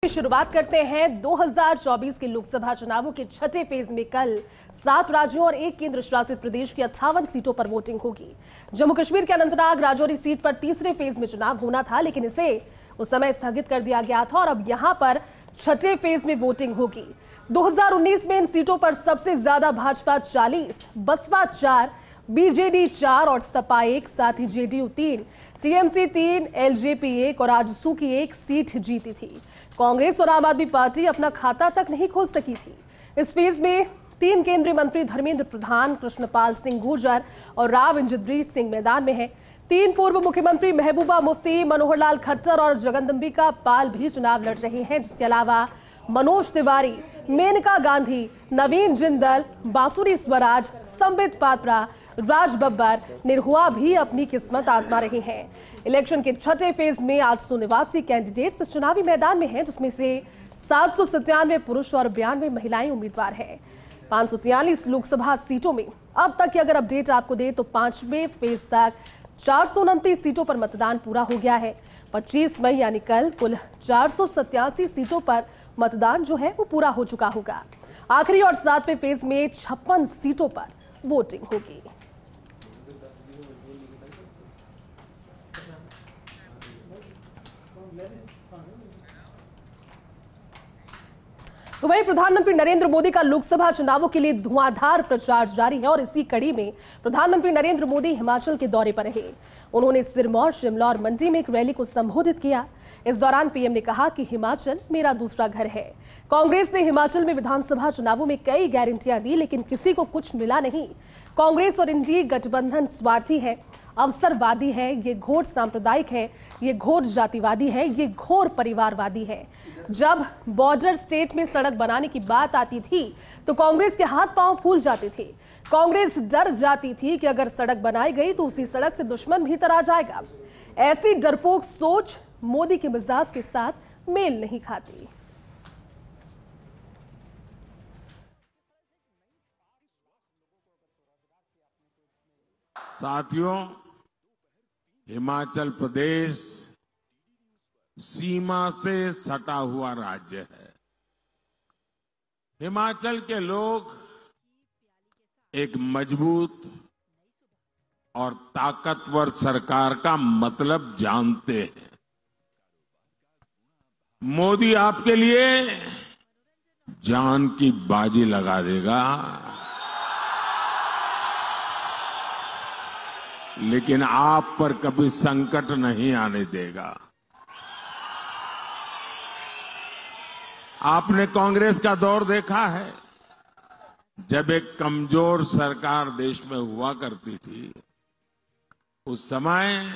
शुरुआत करते हैं 2024 के लोकसभा चुनावों के छठे फेज में कल 7 राज्यों और 1 केंद्र शासित प्रदेश की 58 सीटों पर वोटिंग होगी। जम्मू कश्मीर के अनंतनाग राजौरी सीट पर तीसरे फेज में चुनाव होना था, लेकिन इसे उस समय स्थगित कर दिया गया था और अब यहां पर छठे फेज में वोटिंग होगी। 2019 में इन सीटों पर सबसे ज्यादा भाजपा 40, बसपा 4, बीजेडी 4 और सपा 1, साथ ही जेडीयू 3, टीएमसी 3, एलजेपी 1 और आजसू की 1 सीट जीती थी। कांग्रेस और आम आदमी पार्टी अपना खाता तक नहीं खोल सकी थी। इस फेज में 3 केंद्रीय मंत्री धर्मेंद्र प्रधान, कृष्णपाल सिंह गुर्जर और राव इंद्रजीत सिंह मैदान में हैं। 3 पूर्व मुख्यमंत्री महबूबा मुफ्ती, मनोहर लाल खट्टर और जगदंबिका पाल भी चुनाव लड़ रहे हैं, जिसके अलावा मनोज तिवारी, मेनका गांधी, नवीन जिंदल, बांसुरी स्वराज, संबित पात्रा, राज बब्बर, निरहुआ भी अपनी किस्मत आजमा रहे हैं। इलेक्शन के छठे फेज में 889 कैंडिडेट्स इस चुनावी मैदान में हैं, जिसमें से 797 पुरुष और 92 महिलाएं उम्मीदवार हैं। 543 लोकसभा सीटों में अब तक की अगर अपडेट आपको दे तो 5वें फेज तक 429 सीटों पर मतदान पूरा हो गया है। 25 मई यानी कल कुल 487 सीटों पर मतदान जो है वो पूरा हो चुका होगा। आखिरी और 7वें फेज में 56 सीटों पर वोटिंग होगी। तो वहीं प्रधानमंत्री नरेंद्र मोदी का लोकसभा चुनावों के लिए धुआंधार प्रचार जारी है और इसी कड़ी में प्रधानमंत्री नरेंद्र मोदी हिमाचल के दौरे पर रहे। उन्होंने सिरमौर, शिमला और मंडी में एक रैली को संबोधित किया। इस दौरान पीएम ने कहा कि हिमाचल मेरा दूसरा घर है। कांग्रेस ने हिमाचल में विधानसभा चुनावों में कई गारंटियां दी, लेकिन किसी को कुछ मिला नहीं। कांग्रेस और इंडी गठबंधन स्वार्थी है, अवसरवादी है, ये घोर सांप्रदायिक है, ये घोर जातिवादी है, ये घोर परिवारवादी है। जब बॉर्डर स्टेट में सड़क बनाने की बात आती थी तो कांग्रेस के हाथ पांव फूल जाते थे। कांग्रेस डर जाती थी कि अगर सड़क बनाई गई तो उसी सड़क से दुश्मन भीतर आ जाएगा। ऐसी डरपोक सोच मोदी के मिजाज के साथ मेल नहीं खाती। साथियों, हिमाचल प्रदेश सीमा से सटा हुआ राज्य है। हिमाचल के लोग एक मजबूत और ताकतवर सरकार का मतलब जानते हैं। मोदी आपके लिए जान की बाजी लगा देगा, लेकिन आप पर कभी संकट नहीं आने देगा। आपने कांग्रेस का दौर देखा है, जब एक कमजोर सरकार देश में हुआ करती थी, उस समय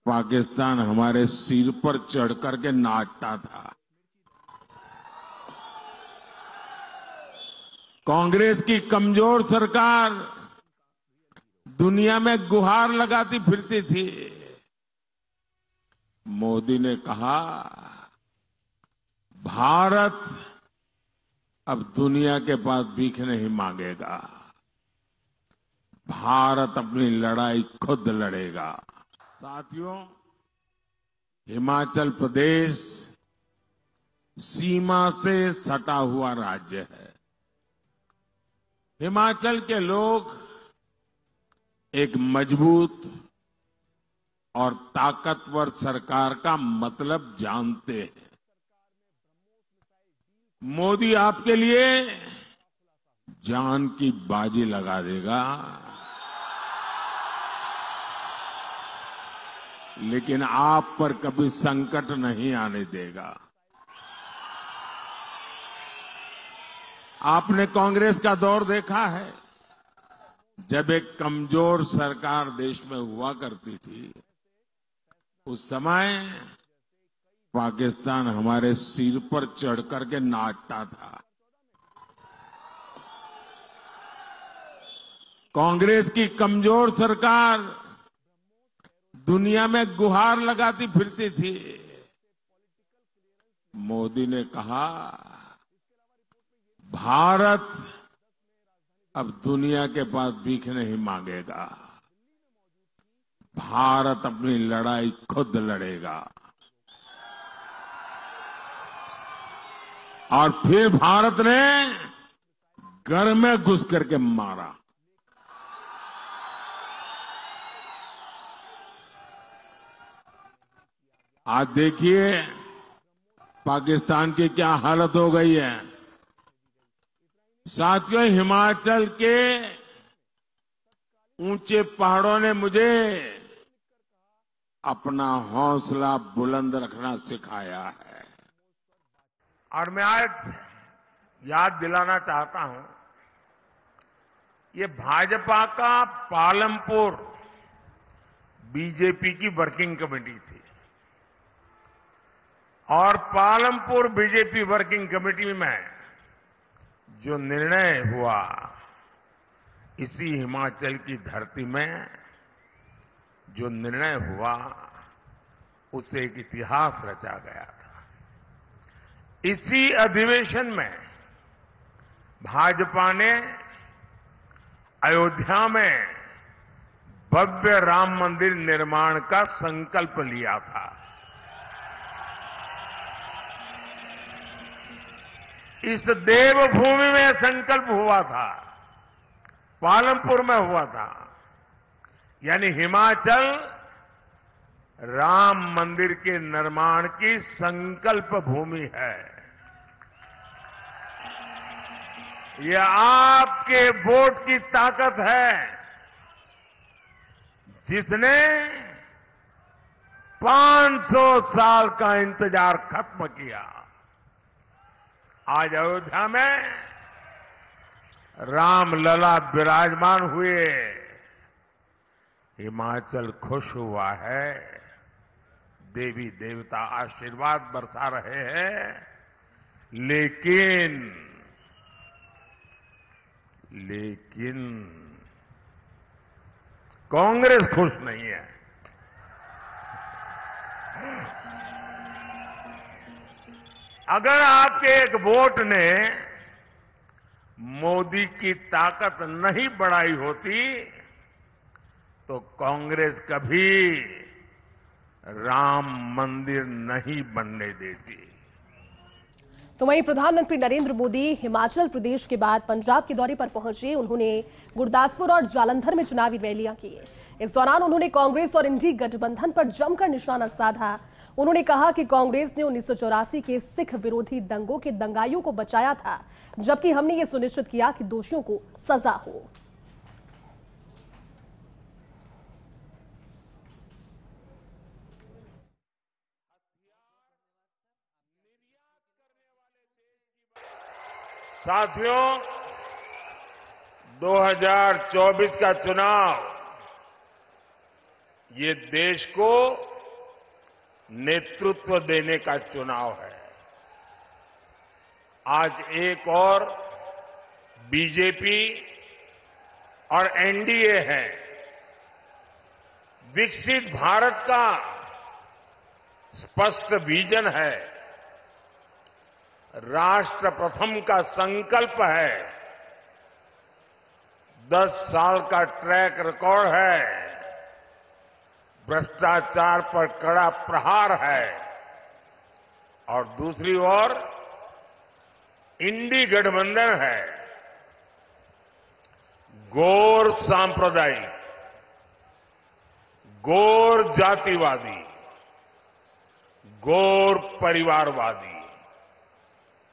पाकिस्तान हमारे सिर पर चढ़ करके नाचता था। कांग्रेस की कमजोर सरकार दुनिया में गुहार लगाती फिरती थी। मोदी ने कहा, भारत अब दुनिया के पास भीख नहीं मांगेगा, भारत अपनी लड़ाई खुद लड़ेगा। साथियों, हिमाचल प्रदेश सीमा से सटा हुआ राज्य है। हिमाचल के लोग एक मजबूत और ताकतवर सरकार का मतलब जानते हैं। मोदी आपके लिए जान की बाजी लगा देगा, लेकिन आप पर कभी संकट नहीं आने देगा। आपने कांग्रेस का दौर देखा है, जब एक कमजोर सरकार देश में हुआ करती थी, उस समय पाकिस्तान हमारे सिर पर चढ़ करके नाचता था। कांग्रेस की कमजोर सरकार दुनिया में गुहार लगाती फिरती थी। मोदी ने कहा, भारत अब दुनिया के पास भीख नहीं मांगेगा, भारत अपनी लड़ाई खुद लड़ेगा। और फिर भारत ने घर में घुस करके मारा। आज देखिए पाकिस्तान की क्या हालत हो गई है। साथियों, हिमाचल के ऊंचे पहाड़ों ने मुझे अपना हौसला बुलंद रखना सिखाया है। और मैं आज याद दिलाना चाहता हूं, ये भाजपा का पालमपुर बीजेपी की वर्किंग कमेटी थी और पालमपुर बीजेपी वर्किंग कमेटी में जो निर्णय हुआ, इसी हिमाचल की धरती में जो निर्णय हुआ, उससे एक इतिहास रचा गया था। इसी अधिवेशन में भाजपा ने अयोध्या में भव्य राम मंदिर निर्माण का संकल्प लिया था। इस देवभूमि में संकल्प हुआ था, पालमपुर में हुआ था। यानी हिमाचल राम मंदिर के निर्माण की संकल्प भूमि है। यह आपके वोट की ताकत है, जिसने 500 साल का इंतजार खत्म किया। आज अयोध्या में राम लला विराजमान हुए, हिमाचल खुश हुआ है, देवी देवता आशीर्वाद बरसा रहे हैं। लेकिन कांग्रेस खुश नहीं है। अगर आपके एक वोट ने मोदी की ताकत नहीं बढ़ाई होती तो कांग्रेस कभी राम मंदिर नहीं बनने देती। तो वहीं प्रधानमंत्री नरेंद्र मोदी हिमाचल प्रदेश के बाद पंजाब के दौरे पर पहुंचे। उन्होंने गुरदासपुर और जालंधर में चुनावी रैलियां की। इस दौरान उन्होंने कांग्रेस और इंडी गठबंधन पर जमकर निशाना साधा। उन्होंने कहा कि कांग्रेस ने 1984 के सिख विरोधी दंगों के दंगाइयों को बचाया था, जबकि हमने ये सुनिश्चित किया कि दोषियों को सजा हो। साथियों, 2024 का चुनाव ये देश को नेतृत्व देने का चुनाव है। आज एक और बीजेपी और एनडीए है। विकसित भारत का स्पष्ट विजन है, राष्ट्र प्रथम का संकल्प है, 10 साल का ट्रैक रिकॉर्ड है, भ्रष्टाचार पर कड़ा प्रहार है। और दूसरी ओर इंडी गठबंधन है, गौर सांप्रदायिक, गौर जातिवादी, गौर परिवारवादी।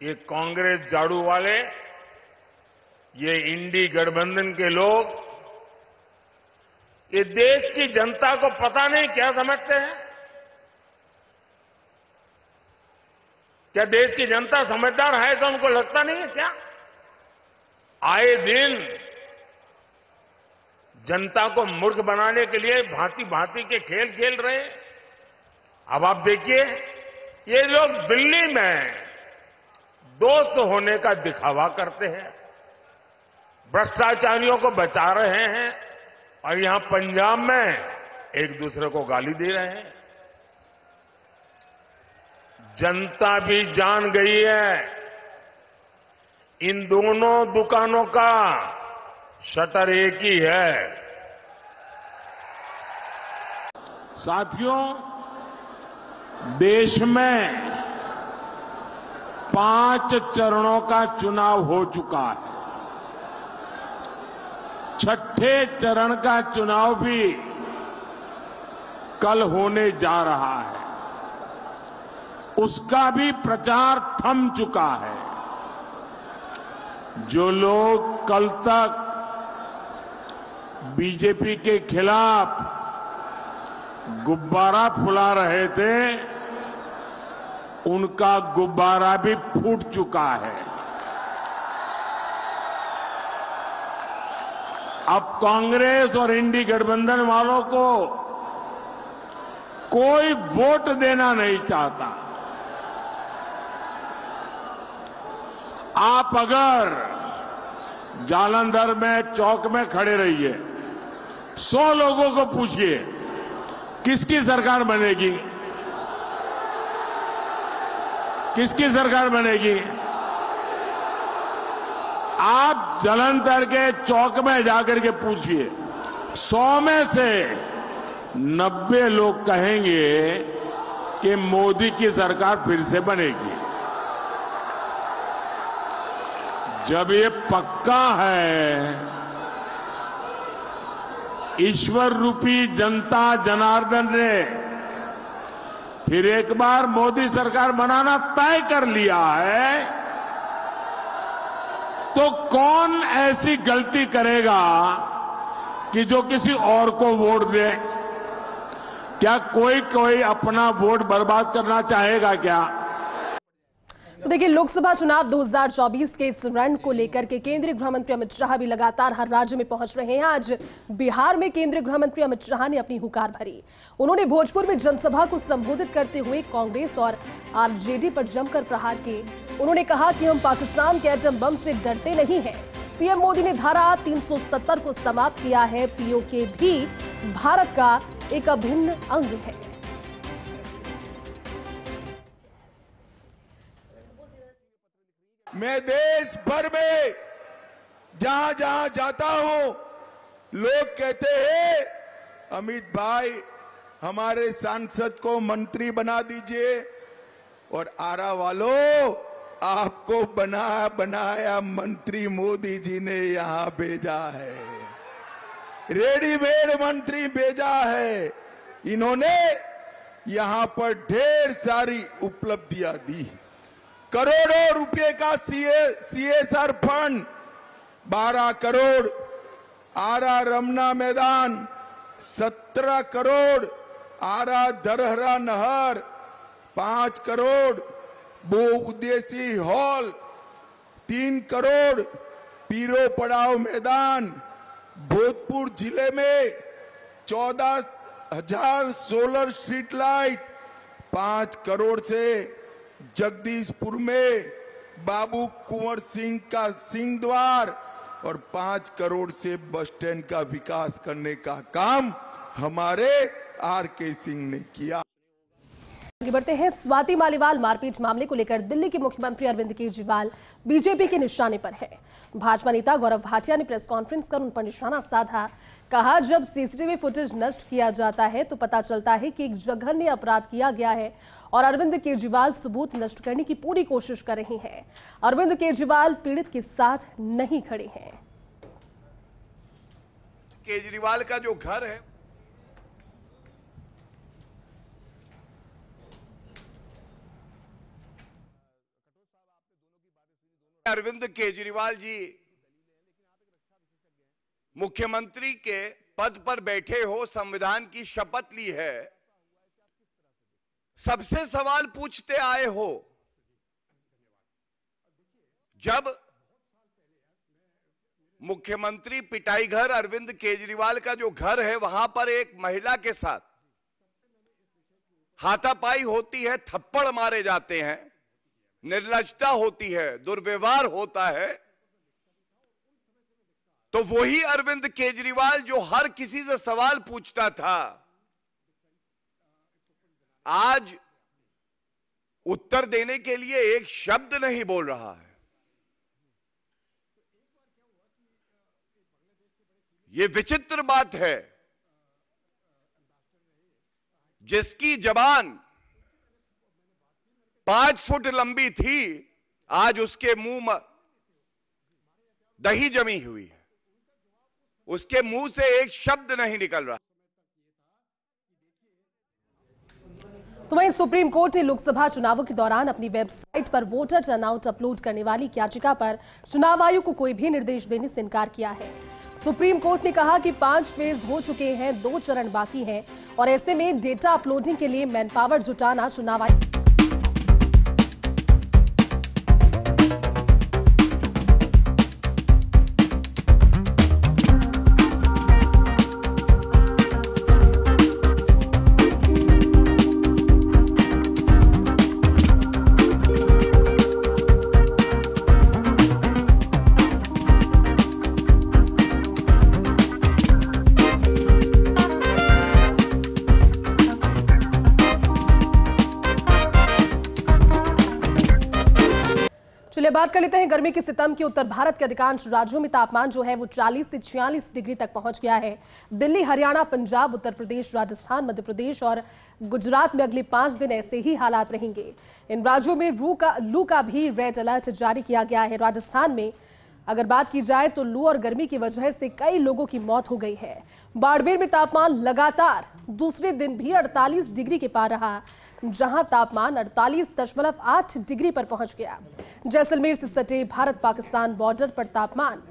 ये कांग्रेस झाड़ू वाले, ये इंडी गठबंधन के लोग, ये देश की जनता को पता नहीं क्या समझते हैं। क्या देश की जनता समझदार है ऐसा उनको लगता नहीं है क्या? आए दिन जनता को मूर्ख बनाने के लिए भांति भांति के खेल खेल रहे हैं। अब आप देखिए, ये लोग दिल्ली में दोस्त होने का दिखावा करते हैं, भ्रष्टाचारियों को बचा रहे हैं, और यहां पंजाब में एक दूसरे को गाली दे रहे हैं। जनता भी जान गई है, इन दोनों दुकानों का शटर एक ही है। साथियों, देश में 5 चरणों का चुनाव हो चुका है। 6ठे चरण का चुनाव भी कल होने जा रहा है। उसका भी प्रचार थम चुका है। जो लोग कल तक बीजेपी के खिलाफ गुब्बारा फुला रहे थे, उनका गुब्बारा भी फूट चुका है। अब कांग्रेस और इंडी गठबंधन वालों को कोई वोट देना नहीं चाहता। आप अगर जालंधर में चौक में खड़े रहिए, 100 लोगों को पूछिए किसकी सरकार बनेगी, किसकी सरकार बनेगी। आप जालंधर के चौक में जाकर के पूछिए, 100 में से 90 लोग कहेंगे कि मोदी की सरकार फिर से बनेगी। जब ये पक्का है, ईश्वर रूपी जनता जनार्दन ने फिर एक बार मोदी सरकार बनाना तय कर लिया है, तो कौन ऐसी गलती करेगा कि जो किसी और को वोट दे? क्या कोई अपना वोट बर्बाद करना चाहेगा क्या? तो देखिए, लोकसभा चुनाव 2024 के इस रण को लेकर के केंद्रीय गृह मंत्री अमित शाह भी लगातार हर राज्य में पहुंच रहे हैं। आज बिहार में केंद्रीय गृह मंत्री अमित शाह ने अपनी हुकार भरी। उन्होंने भोजपुर में जनसभा को संबोधित करते हुए कांग्रेस और आरजेडी पर जमकर प्रहार किए। उन्होंने कहा कि हम पाकिस्तान के एटम बम से डरते नहीं हैं। पीएम मोदी ने धारा 370 को समाप्त किया है। पीओके भी भारत का एक अभिन्न अंग है। मैं देश भर में जहां जहां जाता हूं, लोग कहते हैं अमित भाई हमारे सांसद को मंत्री बना दीजिए, और आरा वालों आपको बनाया मंत्री मोदी जी ने यहां भेजा है। रेडीमेड मंत्री भेजा है। इन्होंने यहां पर ढेर सारी उपलब्धियां दी। करोड़ों रुपए का सीएसआर फंड, 12 करोड़ आरा रमना मैदान, 17 करोड़ आरा दरहरा नहर, 5 करोड़ बहुउद्देशीय हॉल, 3 करोड़ पीरो पड़ाव मैदान। भोजपुर जिले में 14,000 सोलर स्ट्रीट लाइट, 5 करोड़ से जगदीशपुर में बाबू कुंवर सिंह का सिंह द्वार और 5 करोड़ से बस स्टैंड का विकास करने का काम हमारे आरके सिंह ने किया। आगे बढ़ते हैं। स्वाति मालीवाल मारपीट मामले को लेकर दिल्ली के मुख्यमंत्री अरविंद केजरीवाल बीजेपी के निशाने पर है। भाजपा नेता गौरव भाटिया ने प्रेस कॉन्फ्रेंस कर उन पर निशाना साधा। कहा, जब सीसीटीवी फुटेज नष्ट किया जाता है तो पता चलता है कि एक जघन्य अपराध किया गया है और अरविंद केजरीवाल सबूत नष्ट करने की पूरी कोशिश कर रहे हैं। अरविंद केजरीवाल पीड़ित के साथ नहीं खड़े हैं। केजरीवाल का जो घर है, अरविंद केजरीवाल जी मुख्यमंत्री के पद पर बैठे हो, संविधान की शपथ ली है, सबसे सवाल पूछते आए हो। जब मुख्यमंत्री पिटाई घर अरविंद केजरीवाल का जो घर है, वहां पर एक महिला के साथ हाथापाई होती है, थप्पड़ मारे जाते हैं, निर्लज्जता होती है, दुर्व्यवहार होता है, तो वही अरविंद केजरीवाल जो हर किसी से सवाल पूछता था, आज उत्तर देने के लिए एक शब्द नहीं बोल रहा है। यह विचित्र बात है। जिसकी जबान 5 फुट लंबी थी, आज उसके मुंह में दही जमी हुई है, उसके मुंह से एक शब्द नहीं निकल रहा। तो वहीं सुप्रीम कोर्ट ने लोकसभा चुनावों के दौरान अपनी वेबसाइट पर वोटर टर्नआउट अपलोड करने वाली याचिका पर चुनाव आयोग को कोई भी निर्देश देने से इनकार किया है। सुप्रीम कोर्ट ने कहा कि 5 फेज हो चुके हैं, 2 चरण बाकी हैं और ऐसे में डेटा अपलोडिंग के लिए मैन पावर जुटाना चुनाव आयोग चलिए बात कर लेते हैं गर्मी के सितम की। उत्तर भारत के अधिकांश राज्यों में तापमान जो है वो 40 से 46 डिग्री तक पहुंच गया है। दिल्ली, हरियाणा, पंजाब, उत्तर प्रदेश, राजस्थान, मध्य प्रदेश और गुजरात में अगले 5 दिन ऐसे ही हालात रहेंगे। इन राज्यों में लू का भी रेड अलर्ट जारी किया गया है। राजस्थान में अगर बात की जाए तो लू और गर्मी की वजह से कई लोगों की मौत हो गई है। बाड़मेर में तापमान लगातार दूसरे दिन भी 48 डिग्री के पार रहा, जहां तापमान 48.8 डिग्री पर पहुंच गया। जैसलमेर से सटे भारत पाकिस्तान बॉर्डर पर तापमान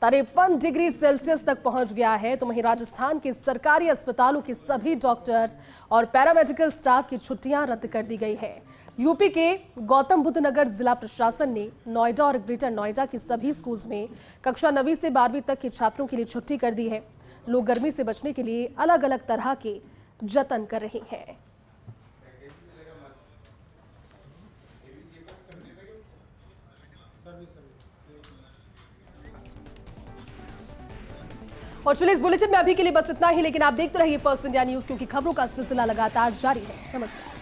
53 डिग्री सेल्सियस तक पहुंच गया है। तो वहीं राजस्थान के सरकारी अस्पतालों के सभी डॉक्टर्स और पैरामेडिकल स्टाफ की छुट्टियां रद्द कर दी गई है। यूपी के गौतम बुद्ध नगर जिला प्रशासन ने नोएडा और ग्रेटर नोएडा के सभी स्कूल्स में कक्षा 9वीं से 12वीं तक के छात्रों के लिए छुट्टी कर दी है। लोग गर्मी से बचने के लिए अलग अलग तरह के जतन कर रहे हैं। और चलिए इस बुलेटिन में अभी के लिए बस इतना ही, लेकिन आप देखते रहिए फर्स्ट इंडिया न्यूज, क्योंकि खबरों का सिलसिला लगातार जारी है। नमस्कार।